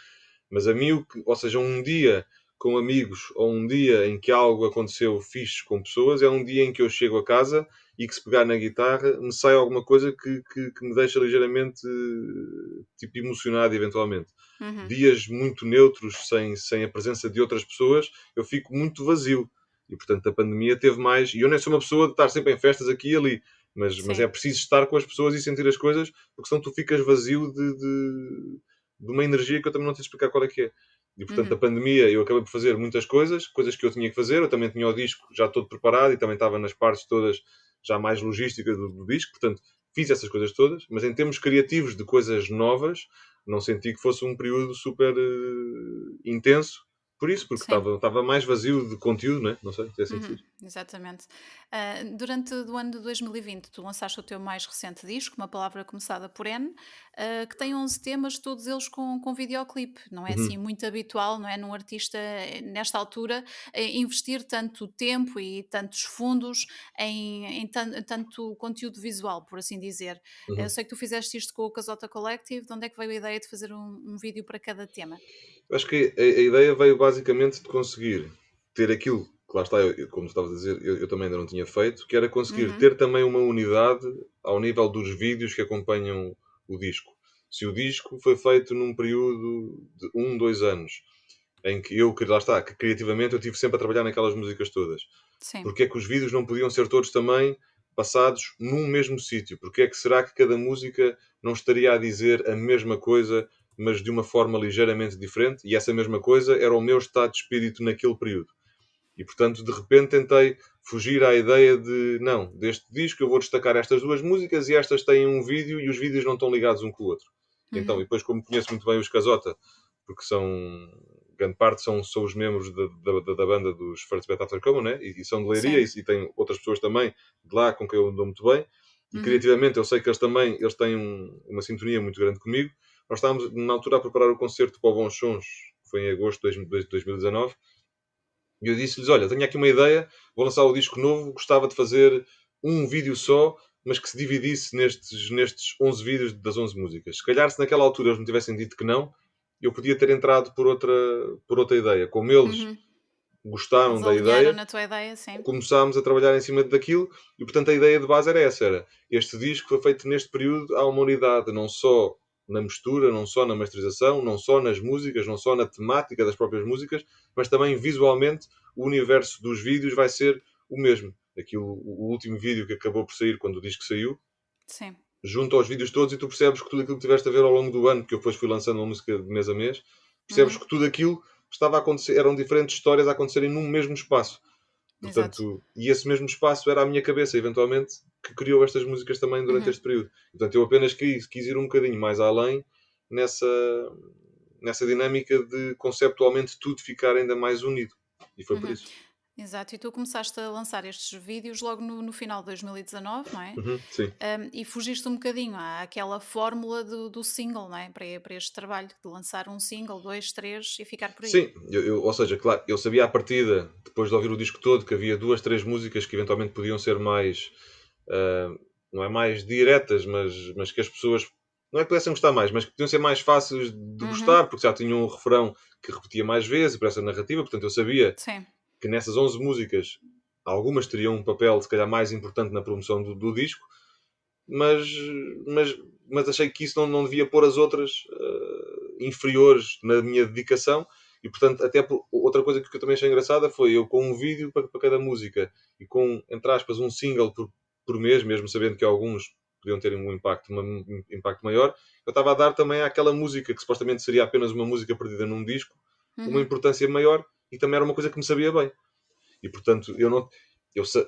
Mas a mim, ou seja, um dia com amigos ou um dia em que algo aconteceu fixe com pessoas, é um dia em que eu chego a casa e que, se pegar na guitarra, me sai alguma coisa que me deixa ligeiramente tipo emocionado eventualmente. uhum, Dias muito neutros, sem a presença de outras pessoas, eu fico muito vazio. E portanto a pandemia teve mais. E eu nem sou uma pessoa de estar sempre em festas aqui e ali, mas é sim, preciso estar com as pessoas e sentir as coisas, porque senão tu ficas vazio de uma energia que eu também não sei explicar qual é que é. E portanto, a uhum, pandemia, eu acabei por fazer muitas coisas, coisas que eu tinha que fazer. Eu também tinha o disco já todo preparado e também estava nas partes todas já mais logísticas do disco. Portanto, fiz essas coisas todas, mas em termos criativos de coisas novas, não senti que fosse um período super intenso. Por isso, porque sim. estava mais vazio de conteúdo, né? Não sei se é assim que se Uhum, diz. exatamente. Durante o ano de 2020, tu lançaste o teu mais recente disco, Uma Palavra Começada por N, que tem 11 temas, todos eles com videoclipe. Não é assim Uhum. muito habitual, não é? Num artista, nesta altura, investir tanto tempo e tantos fundos em tanto conteúdo visual, por assim dizer. Eu Uhum. sei que tu fizeste isto com o Casota Collective, de onde é que veio a ideia de fazer um vídeo para cada tema? Eu acho que a ideia veio basicamente de conseguir ter aquilo que lá está, como estavas a dizer, eu também ainda não tinha feito, que era conseguir Uhum, ter também uma unidade ao nível dos vídeos que acompanham o disco. Se o disco foi feito num período de 2 anos, em que eu, que lá está, que criativamente eu tive sempre a trabalhar naquelas músicas todas, sim. porque é que os vídeos não podiam ser todos também passados num mesmo sítio? Porque é que será que cada música não estaria a dizer a mesma coisa, mas de uma forma ligeiramente diferente? E essa mesma coisa era o meu estado de espírito naquele período. E portanto, de repente, tentei fugir à ideia de não, deste disco eu vou destacar estas duas músicas e estas têm um vídeo e os vídeos não estão ligados um com o outro. Então, e Uhum, depois, como conheço muito bem os Casota, porque grande parte são os membros da banda dos First Bet After Common, né? E são de Leiria, sim. e tem outras pessoas também de lá com quem eu dou muito bem. E Uhum, criativamente eu sei que eles têm uma sintonia muito grande comigo. Nós estávamos na altura a preparar o concerto para o Bons Sons, que foi em agosto de 2019, e eu disse-lhes: Olha, tenho aqui uma ideia, vou lançar o disco novo, gostava de fazer um vídeo só, mas que se dividisse nestes 11 vídeos das 11 músicas. Se calhar, se naquela altura eles me tivessem dito que não, eu podia ter entrado por outra ideia. Como eles uhum. gostaram Eles da alinharam ideia, na tua ideia, sim. começámos a trabalhar em cima daquilo, e portanto a ideia de base era essa: este disco foi feito neste período, há uma unidade, não só na mistura, não só na masterização, não só nas músicas, não só na temática das próprias músicas, mas também visualmente o universo dos vídeos vai ser o mesmo. Aquilo, o último vídeo que acabou por sair quando o disco saiu, Sim. junto aos vídeos todos, e tu percebes que tudo aquilo que tiveste a ver ao longo do ano, que eu depois fui lançando uma música de mês a mês, percebes Uhum. que tudo aquilo estava a acontecer, eram diferentes histórias a acontecerem num mesmo espaço. Exato. Portanto, e esse mesmo espaço era a minha cabeça, eventualmente, que criou estas músicas também durante Uhum. este período. Portanto, eu apenas quis ir um bocadinho mais além nessa, nessa dinâmica de conceptualmente tudo ficar ainda mais unido. E foi por Uhum. isso. Exato. E tu começaste a lançar estes vídeos logo no final de 2019, não é? Uhum, sim. E fugiste um bocadinho àquela fórmula do single, não é? Para este trabalho, de lançar um single, dois, três e ficar por aí. Sim, ou seja, claro, eu sabia à partida, depois de ouvir o disco todo, que havia 2, 3 músicas que eventualmente podiam ser mais, ah, não é mais diretas, mas que as pessoas, não é que pudessem gostar mais, mas que podiam ser mais fáceis de Uhum. gostar, porque já tinham um refrão que repetia mais vezes, por essa narrativa. Portanto, eu sabia Sim. que nessas 11 músicas, algumas teriam um papel, se calhar, mais importante na promoção do disco, mas, mas, mas achei que isso não devia pôr as outras inferiores na minha dedicação. E portanto, até outra coisa que eu também achei engraçada foi eu com um vídeo para cada música e com, entre aspas, um single por mês, mesmo sabendo que alguns podiam ter um impacto maior, eu estava a dar também àquela música que supostamente seria apenas uma música perdida num disco uma Uhum. importância maior, e também era uma coisa que me sabia bem. E portanto,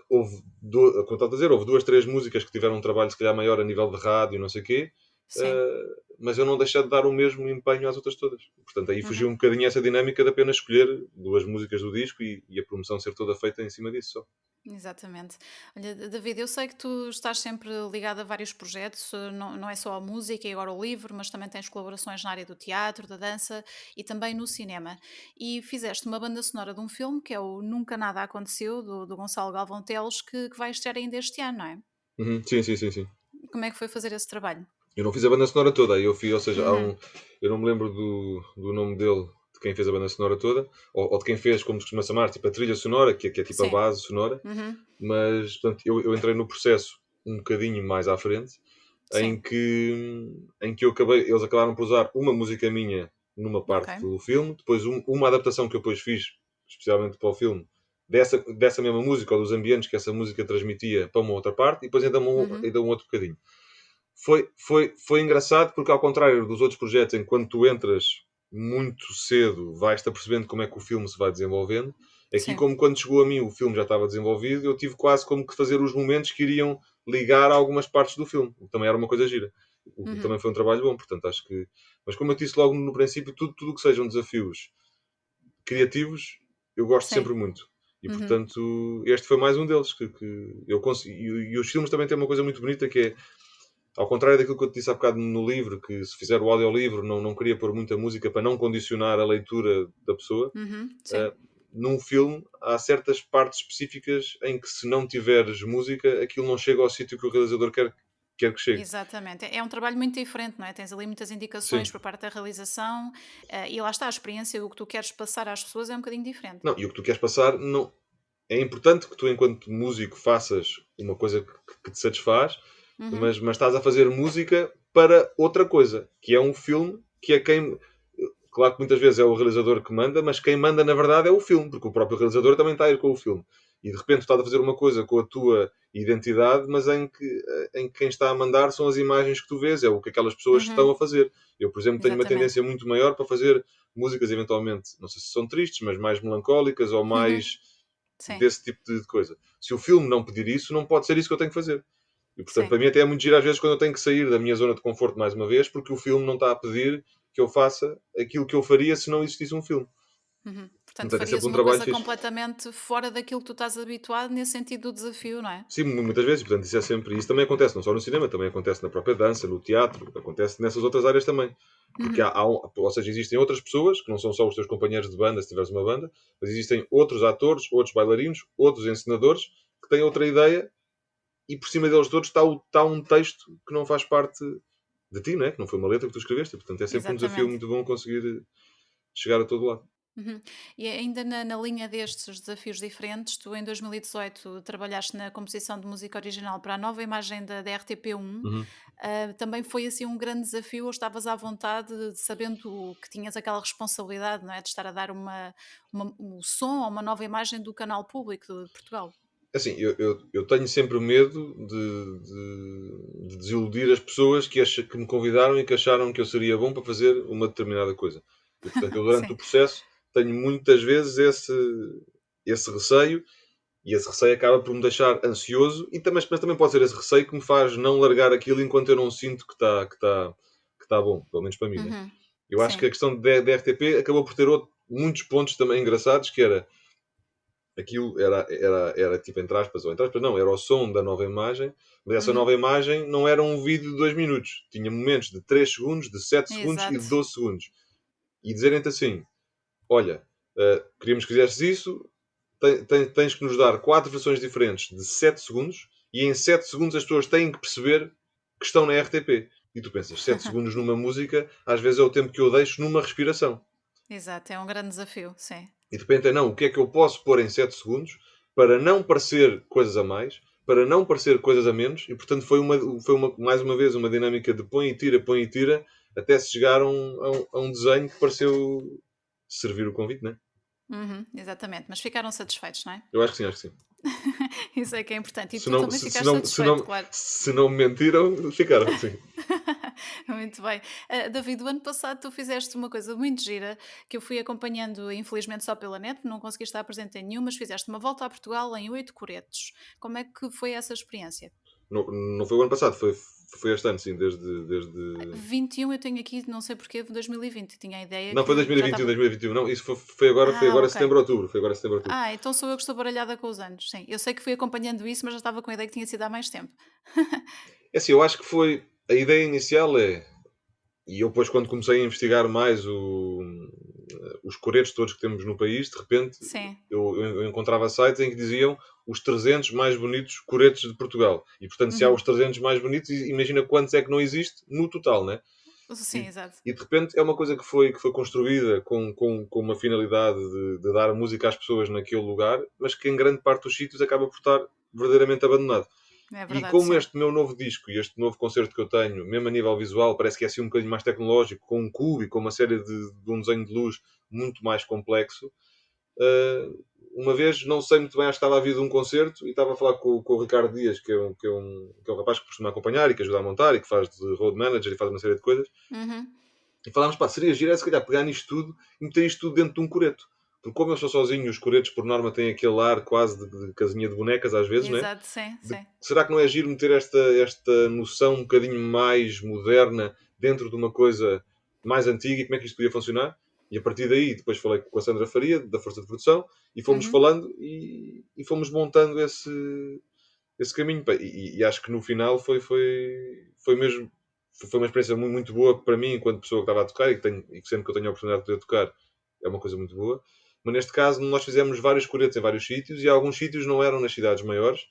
como estava a dizer, houve 2, 3 músicas que tiveram um trabalho se calhar maior a nível de rádio, não sei o quê, Sim. mas eu não deixei de dar o mesmo empenho às outras todas. Portanto, aí fugiu Uhum. um bocadinho essa dinâmica de apenas escolher 2 músicas do disco e a promoção ser toda feita em cima disso só. Exatamente. Olha, David, eu sei que tu estás sempre ligado a vários projetos, não é só a música e agora o livro, mas também tens colaborações na área do teatro, da dança e também no cinema. E fizeste uma banda sonora de um filme que é o Nunca Nada Aconteceu, do Gonçalo Galvão Teles, que vai estrear ainda este ano, não é? Uhum. Sim, sim, sim, sim. Como é que foi fazer esse trabalho? Eu não fiz a banda sonora toda, aí eu fiz, ou seja, Uhum. eu não me lembro do nome dele, de quem fez a banda sonora toda, ou de quem fez, como se costuma chamar, tipo a trilha sonora, que é tipo a Sim. base sonora, Uhum. mas portanto, eu entrei no processo um bocadinho mais à frente, Sim. em que eles acabaram por usar uma música minha numa Ok. parte do filme, depois uma adaptação que eu depois fiz, especialmente para o filme, dessa mesma música, ou dos ambientes que essa música transmitia para uma outra parte, e depois Uhum. ainda um outro bocadinho. Foi engraçado porque, ao contrário dos outros projetos, em que quando tu entras muito cedo, vais-te apercebendo como é que o filme se vai desenvolvendo. Aqui, Sim. como quando chegou a mim o filme já estava desenvolvido, eu tive quase como que fazer os momentos que iriam ligar a algumas partes do filme, o que também era uma coisa gira. O que Uhum. também foi um trabalho bom, portanto, acho que. Mas como eu disse logo no princípio, tudo que sejam desafios criativos, eu gosto Sim. sempre muito. E Uhum. portanto, este foi mais um deles que eu consegui. E os filmes também têm uma coisa muito bonita que é, ao contrário daquilo que eu te disse há bocado no livro, que se fizer o audiolivro não queria pôr muita música para não condicionar a leitura da pessoa, Uhum. Sim. uh, num filme há certas partes específicas em que se não tiveres música, aquilo não chega ao sítio que o realizador quer que chegue. Exatamente. É um trabalho muito diferente, não é? Tens ali muitas Sim. indicações por parte da realização, e lá está, a experiência, o que tu queres passar às pessoas é um bocadinho diferente. Não, e o que tu queres passar, não, é importante que tu, enquanto músico, faças uma coisa que te satisfaz, Uhum. mas estás a fazer música para outra coisa, que é um filme, que é quem. Claro que muitas vezes é o realizador que manda, mas quem manda na verdade é o filme, porque o próprio realizador também está a ir com o filme. E de repente tu estás a fazer uma coisa com a tua identidade, mas em que quem está a mandar são as imagens que tu vês, é o que aquelas pessoas estão a Uhum. fazer. Eu, por exemplo, tenho uma Exatamente. tendência muito maior para fazer músicas eventualmente, não sei se são tristes, mas mais melancólicas ou Uhum. mais Sim, desse tipo de coisa. Se o filme não pedir isso, não pode ser isso que eu tenho que fazer. E portanto, sim. para mim até é muito giro às vezes quando eu tenho que sair da minha zona de conforto mais uma vez, porque o filme não está a pedir que eu faça aquilo que eu faria se não existisse um filme. Uhum. Portanto, Portanto, é farias sempre um uma trabalho coisa fixe. completamente fora daquilo que tu estás habituado nesse sentido do desafio, não é? Sim, muitas vezes, portanto, isso é sempre. Isso também acontece não só no cinema, também acontece na própria dança, no teatro, acontece nessas outras áreas também. Porque Uhum. ou seja, existem outras pessoas, que não são só os teus companheiros de banda, se tiveres uma banda, mas existem outros atores, outros bailarinos, outros encenadores, que têm outra ideia e por cima deles todos está um texto que não faz parte de ti, né? Que não foi uma letra que tu escreveste. Portanto, é sempre um desafio Exatamente. muito bom conseguir chegar a todo lado. Uhum. E ainda na linha destes desafios diferentes, tu em 2018 trabalhaste na composição de música original para a nova imagem da RTP1. Uhum. Também foi assim um grande desafio, ou estavas à vontade, sabendo que tinhas aquela responsabilidade, não é? De estar a dar um som a uma nova imagem do canal público de Portugal. Assim, eu tenho sempre o medo de desiludir as pessoas que me convidaram e que acharam que eu seria bom para fazer uma determinada coisa. E, portanto, eu durante o Sim. processo tenho muitas vezes esse receio e esse receio acaba por me deixar ansioso mas também pode ser esse receio que me faz não largar aquilo enquanto eu não sinto que tá bom, pelo menos para mim, né? Uhum. Eu acho que a Sim. questão da RTP acabou por ter muitos pontos também engraçados, que era aquilo era tipo entre aspas não, era o som da nova imagem, mas essa nova Uhum. imagem não era um vídeo de 2 minutos, tinha momentos de 3 segundos, de 7 segundos e de Exato. 12 segundos. E dizerem-te assim: olha, queríamos que fizesses isso, tens que nos dar 4 versões diferentes de 7 segundos, e em 7 segundos as pessoas têm que perceber que estão na RTP. E tu pensas, 7 segundos numa música, às vezes é o tempo que eu deixo numa respiração. Exato, é um grande desafio, sim. E de repente é não, o que é que eu posso pôr em 7 segundos para não parecer coisas a mais, para não parecer coisas a menos, e portanto mais uma vez uma dinâmica de põe e tira, até se chegar a um desenho que pareceu servir o convite, né? Uhum, exatamente, mas ficaram satisfeitos, não é? Eu acho que sim, acho que sim. Isso é que é importante. E Se tu não, também se, se ficaste não, se satisfeito, não, claro. se não me mentiram, ficaram, sim. Muito bem. David, o ano passado tu fizeste uma coisa muito gira que eu fui acompanhando, infelizmente só pela net, não consegui estar presente em nenhum, mas fizeste uma volta a Portugal em 8 coretos. Como é que foi essa experiência? Não, não foi o ano passado, foi este ano, sim, desde... 21 eu tenho aqui, não sei porquê, de 2020. Tinha a ideia Não, foi que já 2021, estava. 2021. Não, isso foi agora Ok. setembro, outubro. Foi agora setembro, outubro. Então sou eu que estou baralhada com os anos. Sim, eu sei que fui acompanhando isso, mas já estava com a ideia que tinha sido há mais tempo. É assim, eu acho que foi... A ideia inicial é... E eu depois, quando comecei a investigar mais os coretos todos que temos no país, de repente Sim. eu encontrava sites em que diziam os 300 mais bonitos coretos de Portugal. E, portanto, se há os Uhum. 300 mais bonitos, imagina quantos é que não existe no total, né? Sim, E, exato. e de repente é uma coisa que foi construída com uma finalidade de dar música às pessoas naquele lugar, mas que em grande parte dos sítios acaba por estar verdadeiramente abandonado. É E verdade, como sim. este meu novo disco e este novo concerto que eu tenho, mesmo a nível visual, parece que é assim um bocadinho mais tecnológico, com um cubo e com uma série de um desenho de luz muito mais complexo, uma vez, não sei muito bem, acho que estava a vir de um concerto e estava a falar com o Ricardo Dias, que é um rapaz que costuma acompanhar e que ajuda a montar e que faz de road manager e faz uma série de coisas. Uhum. E falámos, pá, seria giro, se calhar, pegar nisto tudo e meter isto tudo dentro de um coreto. Porque como eu sou sozinho, os coretos, por norma, têm aquele ar quase de casinha de bonecas, às vezes, né? Exato, sim, sim. Será que não é giro meter esta noção um bocadinho mais moderna dentro de uma coisa mais antiga e como é que isto podia funcionar? E a partir daí, depois falei com a Sandra Faria, da Força de Produção, e fomos Uhum. falando e fomos montando esse caminho. Pá. E acho que no final foi mesmo foi uma experiência muito, muito boa para mim, enquanto pessoa que estava a tocar, e que sempre que eu tenho a oportunidade de poder tocar, é uma coisa muito boa. Mas neste caso, nós fizemos vários coretos em vários sítios, e alguns sítios não eram nas cidades maiores,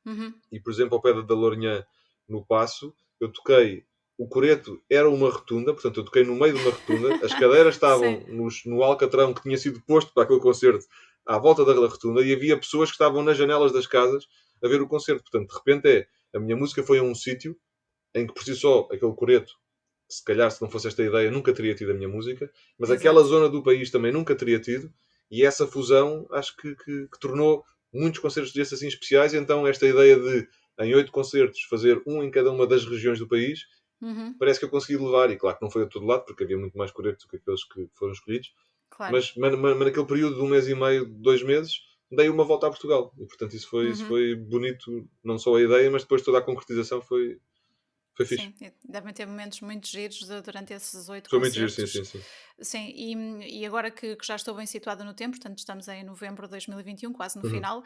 Uhum. e por exemplo, ao pé da Lourinhã, no Paço, eu toquei. O coreto era uma rotunda, portanto, eu toquei no meio de uma rotunda. As cadeiras Sim. estavam no alcatrão que tinha sido posto para aquele concerto à volta da rotunda e havia pessoas que estavam nas janelas das casas a ver o concerto. Portanto, de repente, a minha música foi a um sítio em que por si só aquele coreto, se calhar se não fosse esta ideia, nunca teria tido a minha música, mas aquela Exato. zona do país também nunca teria tido, e essa fusão acho que tornou muitos concertos desses assim especiais. E então esta ideia de em 8 concertos fazer um em cada uma das regiões do país, Uhum. parece que eu consegui levar, e claro que não foi a todo lado, porque havia muito mais coretos do que aqueles que foram escolhidos, Claro. mas naquele período de 1 mês e meio, 2 meses, dei uma volta a Portugal, e portanto isso Uhum. foi bonito, não só a ideia, mas depois toda a concretização foi fixe. Sim, e devem ter momentos muito giros durante esses oito Foi muito giro, sim, concertos. sim, sim. Sim, e agora que já estou bem situada no tempo, portanto estamos em novembro de 2021, quase no Uhum. final,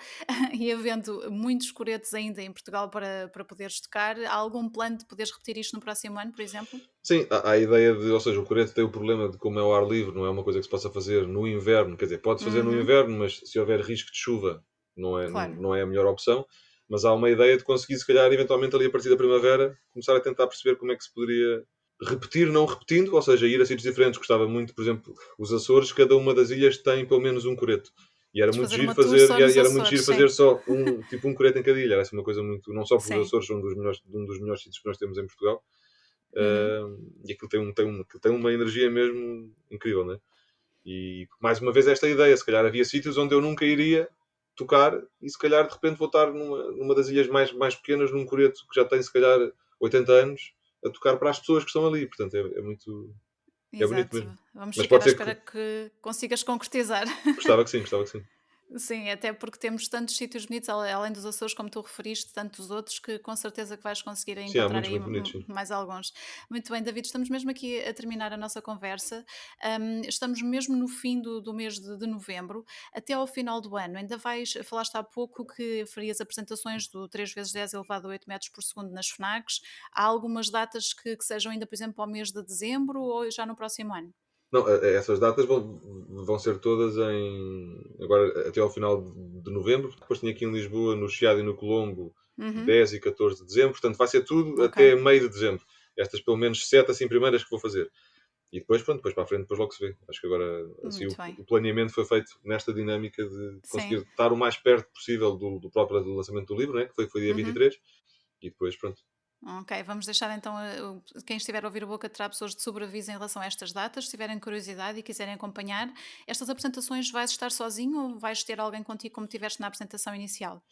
e havendo muitos coretos ainda em Portugal para poderes tocar, há algum plano de poderes repetir isto no próximo ano, por exemplo? Sim, há a ideia de, ou seja, o coreto tem o problema de como é ao ar livre, não é uma coisa que se possa fazer no inverno, quer dizer, pode-se fazer no Uhum, inverno, mas se houver risco de chuva, claro. não é a melhor opção. Mas há uma ideia de conseguir, se calhar, eventualmente ali a partir da primavera, começar a tentar perceber como é que se poderia repetir, não repetindo, ou seja, ir a sítios diferentes. Gostava muito, por exemplo, os Açores, cada uma das ilhas tem pelo menos um coreto. E era De muito fazer giro uma tour fazer, só nos e era muito Açores, giro sim. fazer só tipo um coreto em cada ilha. Era assim uma coisa muito, não só porque os Sim. Açores são um dos melhores sítios que nós temos em Portugal, Uhum. e aquilo aquilo tem uma energia mesmo incrível, né? E mais uma vez esta ideia, se calhar havia sítios onde eu nunca iria tocar e se calhar de repente vou estar numa das ilhas mais pequenas, num coreto que já tem se calhar 80 anos, a tocar para as pessoas que estão ali. Portanto, é bonito Exato. mesmo. Vamos Mas ficar pode à ser que espera que consigas concretizar. gostava que sim, gostava que sim. Sim, até porque temos tantos sítios bonitos, além dos Açores, como tu referiste, tantos outros que com certeza que vais conseguir Sim, há encontrar muitos aí muito bonitos, sim. mais alguns. Muito bem, David, estamos mesmo aqui a terminar a nossa conversa. Estamos mesmo no fim do mês de novembro, até ao final do ano. Ainda falaste há pouco que farias apresentações do 3x10 elevado a 8 metros por segundo nas FNACs. Há algumas datas que sejam ainda, por exemplo, ao mês de dezembro ou já no próximo ano? Não, essas datas vão ser todas agora até ao final de novembro. Depois tenho aqui em Lisboa, no Chiado e no Colombo, Uhum, 10 e 14 de dezembro. Portanto, vai ser tudo ok, até meio de dezembro. Estas pelo menos 7 assim primeiras que vou fazer. E depois, pronto, depois para a frente, depois logo se vê. Acho que agora assim, muito bem. o planeamento foi feito nesta dinâmica de conseguir Sim. estar o mais perto possível do próprio lançamento do livro, né? Que foi dia Uhum. 23. E depois, pronto. Ok, vamos deixar então quem estiver a ouvir o Boca de Trapos hoje de sobreaviso em relação a estas datas, se tiverem curiosidade e quiserem acompanhar. Estas apresentações vais estar sozinho ou vais ter alguém contigo como tiveste na apresentação inicial?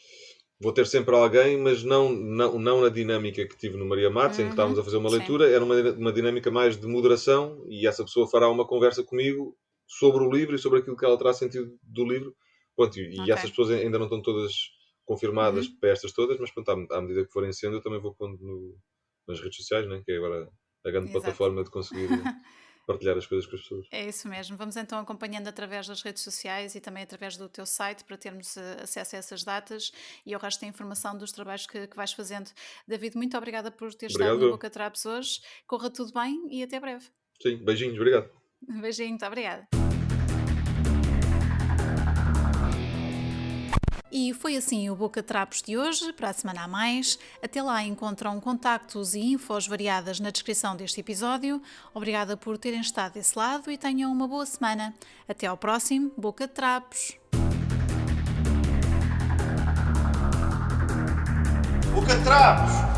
vou ter sempre alguém, mas não na dinâmica que tive no Maria Matos, em que estávamos a fazer uma leitura, era uma dinâmica mais de moderação, e essa pessoa fará uma conversa comigo sobre o livro e sobre aquilo que ela terá sentido do livro. Pronto, e essas pessoas ainda não estão todas confirmadas para estas todas, mas pronto, à medida que forem sendo, eu também vou pondo nas redes sociais, né? Que é agora a grande plataforma de conseguir partilhar as coisas com as pessoas. É isso mesmo. Vamos então acompanhando através das redes sociais e também através do teu site para termos acesso a essas datas e ao resto da informação dos trabalhos que vais fazendo. David, muito obrigada por ter estado no Boca Trapos hoje. Corra tudo bem e até breve. Sim, beijinhos, obrigado. Beijinho, muito obrigada. E foi assim o Boca Trapos de hoje, para a semana a mais. Até lá encontram contactos e infos variadas na descrição deste episódio. Obrigada por terem estado desse lado e tenham uma boa semana. Até ao próximo Boca Trapos. Boca Trapos!